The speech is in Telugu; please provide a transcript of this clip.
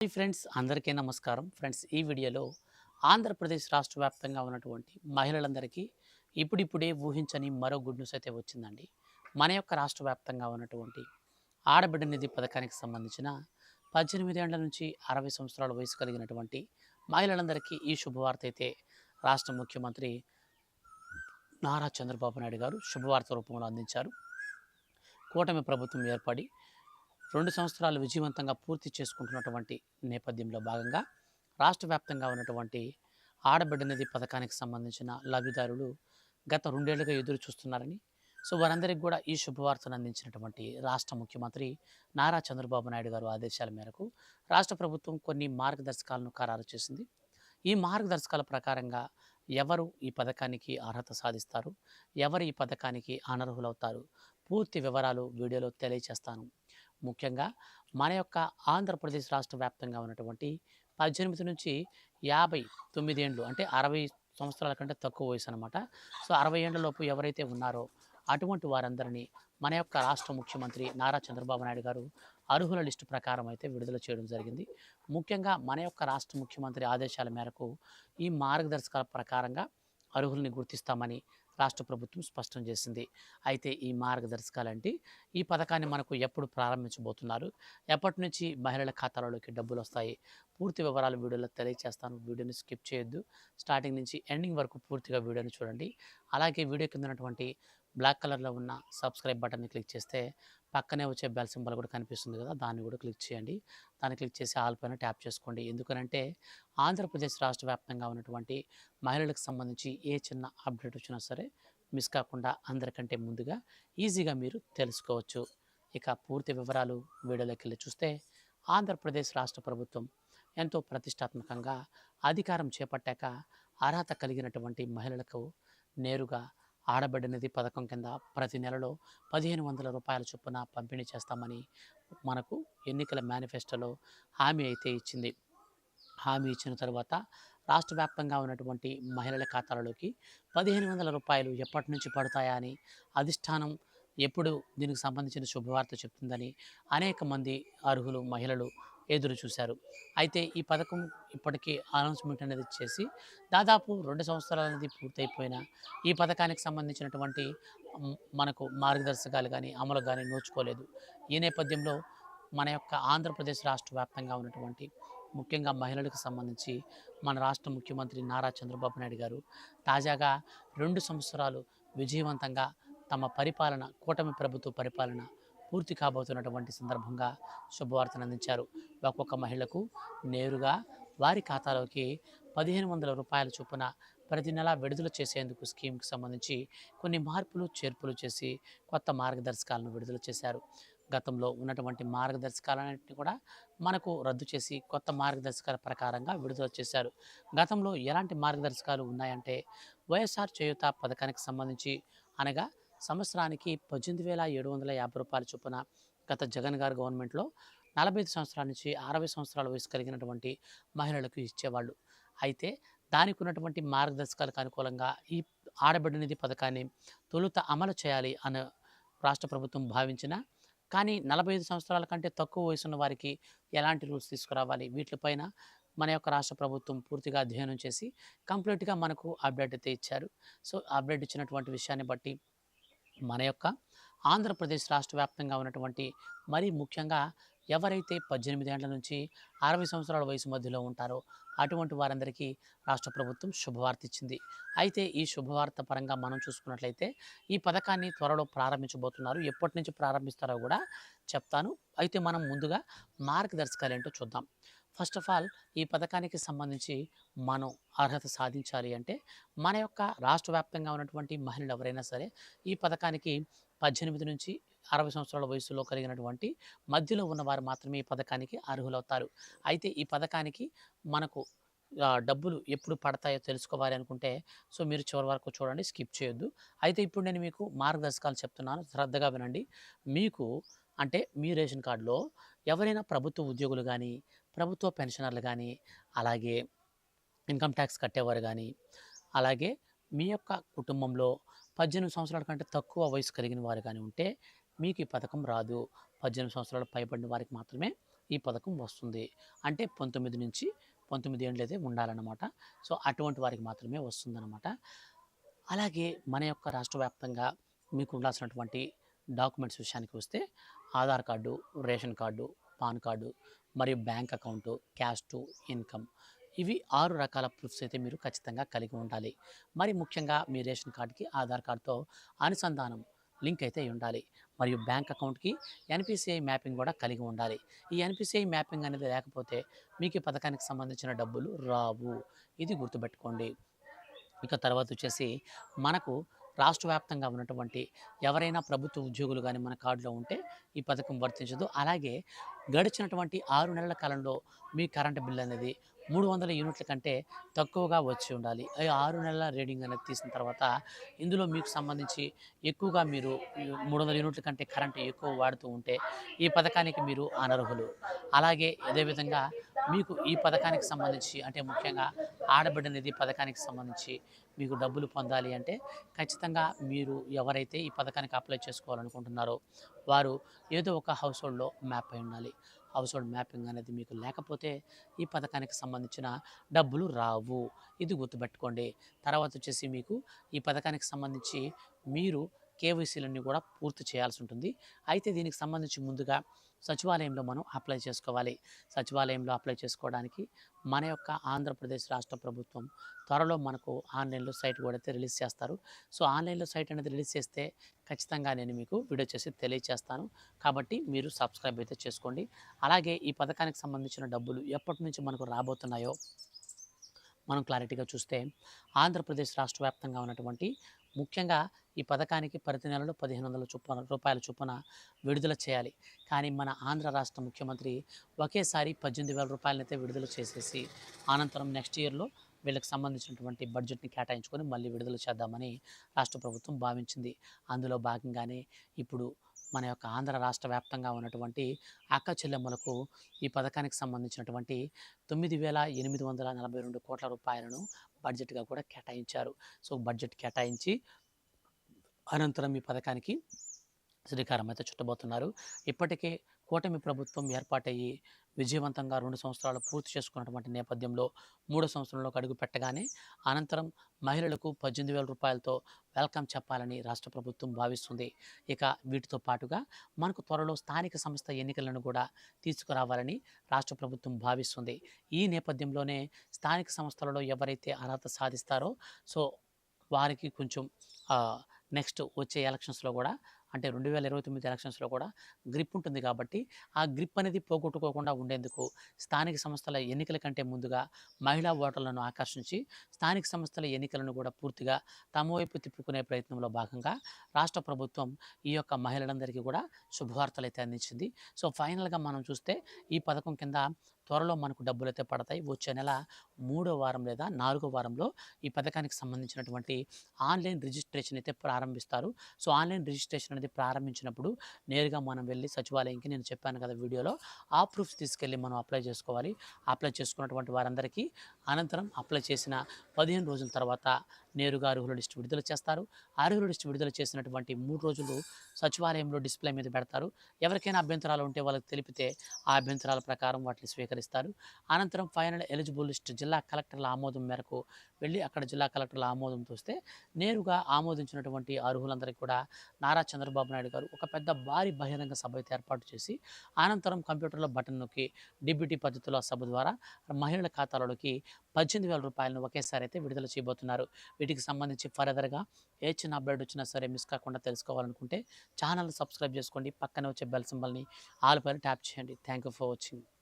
హాయ్ ఫ్రెండ్స్, అందరికీ నమస్కారం. ఫ్రెండ్స్, ఈ వీడియోలో ఆంధ్రప్రదేశ్ రాష్ట్ర వ్యాప్తంగా ఉన్నటువంటి మహిళలందరికీ ఇప్పుడిప్పుడే ఊహించని మరో గుడ్ న్యూస్ అయితే వచ్చిందండి. మన యొక్క రాష్ట్ర వ్యాప్తంగా ఉన్నటువంటి ఆడబిడ్డ నిధి పథకానికి సంబంధించిన 18 ఏళ్ల నుంచి 60 సంవత్సరాల వయసు కలిగినటువంటి మహిళలందరికీ ఈ శుభవార్త అయితే రాష్ట్ర ముఖ్యమంత్రి నారా చంద్రబాబు నాయుడు గారు శుభవార్త రూపంలో అందించారు. కూటమి ప్రభుత్వం ఏర్పడి 2 సంవత్సరాలు విజయవంతంగా పూర్తి చేసుకుంటున్నటువంటి నేపథ్యంలో భాగంగా రాష్ట్ర వ్యాప్తంగా ఉన్నటువంటి ఆడబిడ్డ నిధి పథకానికి సంబంధించిన లబ్ధిదారులు గత 2 ఏళ్లుగా ఎదురు చూస్తున్నారని, సో వారందరికీ కూడా ఈ శుభవార్తను అందించినటువంటి రాష్ట్ర ముఖ్యమంత్రి నారా చంద్రబాబు నాయుడు గారు ఆదేశాల మేరకు రాష్ట్ర ప్రభుత్వం కొన్ని మార్గదర్శకాలను ఖరారు చేసింది. ఈ మార్గదర్శకాల ప్రకారంగా ఎవరు ఈ పథకానికి అర్హత సాధిస్తారు, ఎవరు ఈ పథకానికి అనర్హులవుతారు, పూర్తి వివరాలు వీడియోలో తెలియచేస్తాను. ముఖ్యంగా మన యొక్క ఆంధ్రప్రదేశ్ రాష్ట్ర వ్యాప్తంగా ఉన్నటువంటి 18 నుంచి 59 ఏండ్లు అంటే 60 సంవత్సరాల కంటే తక్కువ వయసు అనమాట. సో 60 ఏండ్ల లోపు ఎవరైతే ఉన్నారో అటువంటి వారందరినీ మన యొక్క రాష్ట్ర ముఖ్యమంత్రి నారా చంద్రబాబు నాయుడు గారు అర్హుల లిస్టు ప్రకారం అయితే విడుదల చేయడం జరిగింది. ముఖ్యంగా మన యొక్క రాష్ట్ర ముఖ్యమంత్రి ఆదేశాల మేరకు ఈ మార్గదర్శకాల ప్రకారంగా అర్హుల్ని గుర్తిస్తామని రాష్ట్ర ప్రభుత్వం స్పష్టం చేసింది. అయితే ఈ మార్గదర్శకాలంటే ఈ పథకాన్ని మనకు ఎప్పుడు ప్రారంభించబోతున్నారు, ఎప్పటి నుంచి మహిళల ఖాతాలలోకి డబ్బులు వస్తాయి, పూర్తి వివరాలు వీడియోలో తెలియజేస్తాను. వీడియోని స్కిప్ చేయొద్దు, స్టార్టింగ్ నుంచి ఎండింగ్ వరకు పూర్తిగా వీడియోని చూడండి. అలాగే వీడియో కింద ఉన్నటువంటి బ్లాక్ కలర్లో ఉన్న సబ్స్క్రైబ్ బటన్ని క్లిక్ చేస్తే పక్కనే వచ్చే బెల్ సింబల్ కూడా కనిపిస్తుంది కదా, దాన్ని కూడా క్లిక్ చేయండి. దాన్ని క్లిక్ చేసి ఆల్ పైన ట్యాప్ చేసుకోండి. ఎందుకనంటే ఆంధ్రప్రదేశ్ రాష్ట్ర వ్యాప్తంగా ఉన్నటువంటి మహిళలకు సంబంధించి ఏ చిన్న అప్డేట్ వచ్చినా సరే మిస్ కాకుండా అందరికంటే ముందుగా ఈజీగా మీరు తెలుసుకోవచ్చు. ఇక పూర్తి వివరాలు వీడియోలోకి వెళ్ళి చూస్తే, ఆంధ్రప్రదేశ్ రాష్ట్ర ప్రభుత్వం ఎంతో ప్రతిష్టాత్మకంగా అధికారం చేపట్టాక అర్హత కలిగినటువంటి మహిళలకు నేరుగా ఆడబిడ్డ నిధి పథకం కింద ప్రతి నెలలో 1500 రూపాయల చొప్పున పంపిణీ చేస్తామని మనకు ఎన్నికల మేనిఫెస్టోలో హామీ అయితే ఇచ్చింది. హామీ ఇచ్చిన తర్వాత రాష్ట్ర వ్యాప్తంగా ఉన్నటువంటి మహిళల ఖాతాలలోకి 1500 రూపాయలు ఎప్పటి నుంచి పడతాయా అని అధిష్టానం ఎప్పుడు దీనికి సంబంధించిన శుభవార్త చెప్తుందని అనేక మంది అర్హులు మహిళలు ఎదురు చూశారు. అయితే ఈ పథకం ఇప్పటికీ అనౌన్స్మెంట్ అనేది చేసి దాదాపు 2 సంవత్సరాలు అనేది పూర్తయిపోయిన ఈ పథకానికి సంబంధించినటువంటి మనకు మార్గదర్శకాలు కానీ అమలు కానీ నోచుకోలేదు. ఈ నేపథ్యంలో మన యొక్క ఆంధ్రప్రదేశ్ రాష్ట్ర వ్యాప్తంగా ఉన్నటువంటి ముఖ్యంగా మహిళలకు సంబంధించి మన రాష్ట్ర ముఖ్యమంత్రి నారా చంద్రబాబు నాయుడు గారు తాజాగా 2 సంవత్సరాలు విజయవంతంగా తమ పరిపాలన, కూటమి ప్రభుత్వ పరిపాలన పూర్తి కాబోతున్నటువంటి సందర్భంగా శుభవార్తను అందించారు. ఒక్కొక్క మహిళకు నేరుగా వారి ఖాతాలోకి 1500 రూపాయల చొప్పున ప్రతి నెల విడుదల చేసేందుకు స్కీమ్కి సంబంధించి కొన్ని మార్పులు చేర్పులు చేసి కొత్త మార్గదర్శకాలను విడుదల చేశారు. గతంలో ఉన్నటువంటి మార్గదర్శకాలన్నింటినీ కూడా మనకు రద్దు చేసి కొత్త మార్గదర్శకాల ప్రకారంగా విడుదల చేశారు. గతంలో ఎలాంటి మార్గదర్శకాలు ఉన్నాయంటే, వైఎస్ఆర్ చేయూత పథకానికి సంబంధించి అనగా సంవత్సరానికి 18,750 రూపాయల చొప్పున గత జగన్ గారి గవర్నమెంట్లో 45 సంవత్సరాల నుంచి 60 సంవత్సరాల వయసు కలిగినటువంటి మహిళలకు ఇచ్చేవాళ్ళు. అయితే దానికి ఉన్నటువంటి మార్గదర్శకాలకు అనుకూలంగా ఈ ఆడబిడ్డ నిధి పథకాన్ని తొలుత అమలు చేయాలి అని రాష్ట్ర ప్రభుత్వం భావించిన, కానీ 45 సంవత్సరాల కంటే తక్కువ వయసున్న వారికి ఎలాంటి రూల్స్ తీసుకురావాలి, వీటిపైన మన యొక్క రాష్ట్ర ప్రభుత్వం పూర్తిగా అధ్యయనం చేసి కంప్లీట్గా మనకు అప్డేట్ అయితే ఇచ్చారు. సో అప్డేట్ ఇచ్చినటువంటి విషయాన్ని బట్టి మన యొక్క ఆంధ్రప్రదేశ్ రాష్ట్ర వ్యాప్తంగా ఉన్నటువంటి మరీ ముఖ్యంగా ఎవరైతే 18 ఏళ్ల నుంచి 60 సంవత్సరాల వయసు మధ్యలో ఉంటారో అటువంటి వారందరికీ రాష్ట్ర ప్రభుత్వం శుభవార్త ఇచ్చింది. అయితే ఈ శుభవార్త పరంగా మనం చూసుకున్నట్లయితే ఈ పథకాన్ని త్వరలో ప్రారంభించబోతున్నారు. ఎప్పటి నుంచి ప్రారంభిస్తారో కూడా చెప్తాను. అయితే మనం ముందుగా మార్గదర్శకాలు ఏంటో చూద్దాం. ఫస్ట్ ఆఫ్ ఆల్, ఈ పథకానికి సంబంధించి మనం అర్హత సాధించాలి అంటే మన యొక్క రాష్ట్ర వ్యాప్తంగా ఉన్నటువంటి మహిళలు ఎవరైనా సరే ఈ పథకానికి 18 నుంచి 60 సంవత్సరాల వయసులో కలిగినటువంటి మధ్యలో ఉన్నవారు మాత్రమే ఈ పథకానికి అర్హులవుతారు. అయితే ఈ పథకానికి మనకు డబ్బులు ఎప్పుడు పడతాయో తెలుసుకోవాలి అనుకుంటే, సో మీరు చివరి వరకు చూడండి, స్కిప్ చేయొద్దు. అయితే ఇప్పుడు నేను మీకు మార్గదర్శకాలు చెప్తున్నాను, శ్రద్ధగా వినండి. మీకు అంటే మీ రేషన్ కార్డులో ఎవరైనా ప్రభుత్వ ఉద్యోగులు కానీ, ప్రభుత్వ పెన్షనర్లు కానీ, అలాగే ఇన్కమ్ ట్యాక్స్ కట్టేవారు కానీ, అలాగే మీ యొక్క కుటుంబంలో 18 సంవత్సరాల కంటే తక్కువ వయసు కలిగిన వారు కానీ ఉంటే మీకు ఈ పథకం రాదు. 18 సంవత్సరాలు పైబడిన వారికి మాత్రమే ఈ పథకం వస్తుంది. అంటే 19 ఏండ్లు అయితే ఉండాలన్నమాట. సో, అటువంటి వారికి మాత్రమే వస్తుందన్నమాట. అలాగే మన యొక్క రాష్ట్ర వ్యాప్తంగా మీకు ఉండాల్సినటువంటి డాక్యుమెంట్స్ విషయానికి వస్తే Aadhaar card, ration card, pan card మరియు బ్యాంక్ అకౌంటు, క్యాస్ట్, ఇన్కమ్ ఇవి 6 రకాల ప్రూఫ్స్ అయితే మీరు ఖచ్చితంగా కలిగి ఉండాలి. మరి ముఖ్యంగా మీ రేషన్ కార్డ్‌కి ఆధార్ కార్డ్‌తో అనుసంధానం లింక్ అయితే అయి ఉండాలి. మరియు బ్యాంక్ అకౌంట్‌కి ఎన్‌పిసిఐ మ్యాపింగ్ కూడా కలిగి ఉండాలి. ఈ ఎన్‌పిసిఐ మ్యాపింగ్ అనేది లేకపోతే మీకు ఈ పథకానికి సంబంధించిన డబ్బులు రావు. ఇది గుర్తుపెట్టుకోండి. ఇక తర్వాత వచ్చేసి మనకు రాష్ట్ర వ్యాప్తంగా ఉన్నటువంటి ఎవరైనా ప్రభుత్వ ఉద్యోగులు కానీ మన కార్డులో ఉంటే ఈ పథకం వర్తించదు. అలాగే గడిచినటువంటి 6 నెలల కాలంలో మీ కరెంటు బిల్ అనేది 300 యూనిట్ల కంటే తక్కువగా వచ్చి ఉండాలి. ఈ 6 నెలల రీడింగ్ అనేది తీసిన తర్వాత ఇందులో మీకు సంబంధించి ఎక్కువగా మీరు 300 యూనిట్ల కంటే కరెంటు ఎక్కువ వాడుతూ ఉంటే ఈ పథకానికి మీరు అనర్హులు. అలాగే అదేవిధంగా మీకు ఈ పథకానికి సంబంధించి అంటే ముఖ్యంగా ఆడబిడ్డ నిధి పథకానికి సంబంధించి మీకు డబ్బులు పొందాలి అంటే ఖచ్చితంగా మీరు ఎవరైతే ఈ పథకానికి అప్లై చేసుకోవాలనుకుంటున్నారో వారు ఏదో ఒక హౌస్ హోల్డ్‌లో మ్యాప్ అయి ఉండాలి. హౌస్ హోల్డ్ మ్యాపింగ్ అనేది మీకు లేకపోతే ఈ పథకానికి సంబంధించిన డబ్బులు రావు. ఇది గుర్తుపెట్టుకోండి. తర్వాత వచ్చేసి మీకు ఈ పథకానికి సంబంధించి మీరు కేవైసీలన్నీ కూడా పూర్తి చేయాల్సి ఉంటుంది. అయితే దీనికి సంబంధించి ముందుగా సచివాలయంలో మనం అప్లై చేసుకోవాలి. సచివాలయంలో అప్లై చేసుకోవడానికి మన యొక్క ఆంధ్రప్రదేశ్ రాష్ట్ర ప్రభుత్వం త్వరలో మనకు ఆన్‌లైన్‌లో సైట్ కూడా అయితే రిలీజ్ చేస్తారు. సో, ఆన్‌లైన్‌లో సైట్ అనేది రిలీజ్ చేస్తే ఖచ్చితంగా నేను మీకు వీడియో చేసి తెలియచేస్తాను. కాబట్టి మీరు సబ్స్క్రైబ్ అయితే చేసుకోండి. అలాగే ఈ పథకానికి సంబంధించిన డబ్బులు ఎప్పటి నుంచి మనకు రాబోతున్నాయో మనం క్లారిటీగా చూస్తే ఆంధ్రప్రదేశ్ రాష్ట్ర వ్యాప్తంగా ఉన్నటువంటి ముఖ్యంగా ఈ పథకానికి ప్రతి నెలలో 1500 రూపాయల చొప్పున విడుదల చేయాలి. కానీ మన ఆంధ్ర రాష్ట్ర ముఖ్యమంత్రి ఒకేసారి 18,000 రూపాయలనైతే విడుదల చేసేసి అనంతరం నెక్స్ట్ ఇయర్‌లో వీళ్ళకి సంబంధించినటువంటి బడ్జెట్‌ని కేటాయించుకొని మళ్ళీ విడుదల చేద్దామని రాష్ట్ర ప్రభుత్వం భావించింది. అందులో భాగంగానే ఇప్పుడు మన యొక్క ఆంధ్ర రాష్ట్ర వ్యాప్తంగా ఉన్నటువంటి అక్క చెల్లెమ్మలకు ఈ పథకానికి సంబంధించినటువంటి 9,842 కోట్ల రూపాయలను బడ్జెట్‌గా కూడా కేటాయించారు. సో, బడ్జెట్ కేటాయించి అనంతరం ఈ పథకానికి శ్రీకారం అయితే చుట్టబోతున్నారు. ఇప్పటికే కూటమి ప్రభుత్వం ఏర్పాటయ్యి విజయవంతంగా 2 సంవత్సరాలు పూర్తి చేసుకున్నటువంటి నేపథ్యంలో 3 సంవత్సరంలోకి అడుగు పెట్టగానే అనంతరం మహిళలకు 18,000 రూపాయలతో వెల్కమ్ చెప్పాలని రాష్ట్ర ప్రభుత్వం భావిస్తుంది. ఇక వీటితో పాటుగా మనకు త్వరలో స్థానిక సంస్థ ఎన్నికలను కూడా తీసుకురావాలని రాష్ట్ర ప్రభుత్వం భావిస్తుంది. ఈ నేపథ్యంలోనే స్థానిక సంస్థలలో ఎవరైతే అర్హత సాధిస్తారో సో వారికి కొంచెం నెక్స్ట్ వచ్చే ఎలక్షన్స్‌లో కూడా అంటే 2029 ఎలక్షన్స్‌లో కూడా గ్రిప్ ఉంటుంది కాబట్టి, ఆ గ్రిప్ అనేది పోగొట్టుకోకుండా ఉండేందుకు స్థానిక సంస్థల ఎన్నికల కంటే ముందుగా మహిళా ఓటర్లను ఆకర్షించి, స్థానిక సంస్థల ఎన్నికలను కూడా పూర్తిగా తమ వైపు తిప్పుకునే ప్రయత్నంలో భాగంగా రాష్ట్ర ప్రభుత్వం ఈ యొక్క మహిళలందరికీ కూడా శుభవార్తలైతే అందించింది. సో, ఫైనల్‌గా మనం చూస్తే ఈ పథకం కింద త్వరలో మనకు డబ్బులైతే పడతాయి. వచ్చే నెల 3వ వారం లేదా 4వ వారంలో ఈ పథకానికి సంబంధించినటువంటి ఆన్‌లైన్ రిజిస్ట్రేషన్ అయితే ప్రారంభిస్తారు. సో, ఆన్‌లైన్ రిజిస్ట్రేషన్ అనేది ప్రారంభించినప్పుడు నేరుగా మనం వెళ్లి సచివాలయంకి నేను చెప్పాను కదా వీడియోలో, ఆ ప్రూఫ్స్ తీసుకెళ్ళి మనం అప్లై చేసుకోవాలి. అప్లై చేసుకున్నటువంటి వారందరికీ అనంతరం అప్లై చేసిన 15 రోజుల తర్వాత నేరుగా అర్హుల లిస్ట్ విడుదల చేస్తారు. అర్హుల లిస్ట్ విడుదల చేసినటువంటి 3 రోజులు సచివాలయంలో డిస్‌ప్లే మీద పెడతారు. ఎవరికైనా అభ్యంతరాలు ఉంటే వాళ్ళకి తెలిపితే ఆ అభ్యంతరాల ప్రకారం వాటిని స్వీకరిస్తారు. అనంతరం ఫైనల్ ఎలిజిబుల్ లిస్ట్ జిల్లా కలెక్టర్ల ఆమోదం మేరకు వెళ్ళి అక్కడ జిల్లా కలెక్టర్ల ఆమోదంతో వస్తే నేరుగా ఆమోదించినటువంటి అర్హులందరికీ కూడా నారా చంద్రబాబు నాయుడు గారు ఒక పెద్ద భారీ బహిరంగ సభ అయితే ఏర్పాటు చేసి అనంతరం కంప్యూటర్‌లో బటన్ నొక్కి డీబీటీ పద్ధతిలో ఆ సభ ద్వారా మహిళల ఖాతాలోకి 18,000 రూపాయలను ఒకేసారి అయితే విడుదల చేయబోతున్నారు. వీటికి సంబంధించి ఫర్దర్‌గా ఏ చిన్న అప్డేట్ వచ్చినా సరే మిస్ కాకుండా తెలుసుకోవాలనుకుంటే ఛానల్‌ని సబ్స్క్రైబ్ చేసుకోండి. పక్కనే వచ్చే బెల్ సింబల్‌ని ఆల్ పైన ట్యాప్ చేయండి. Thank you for watching.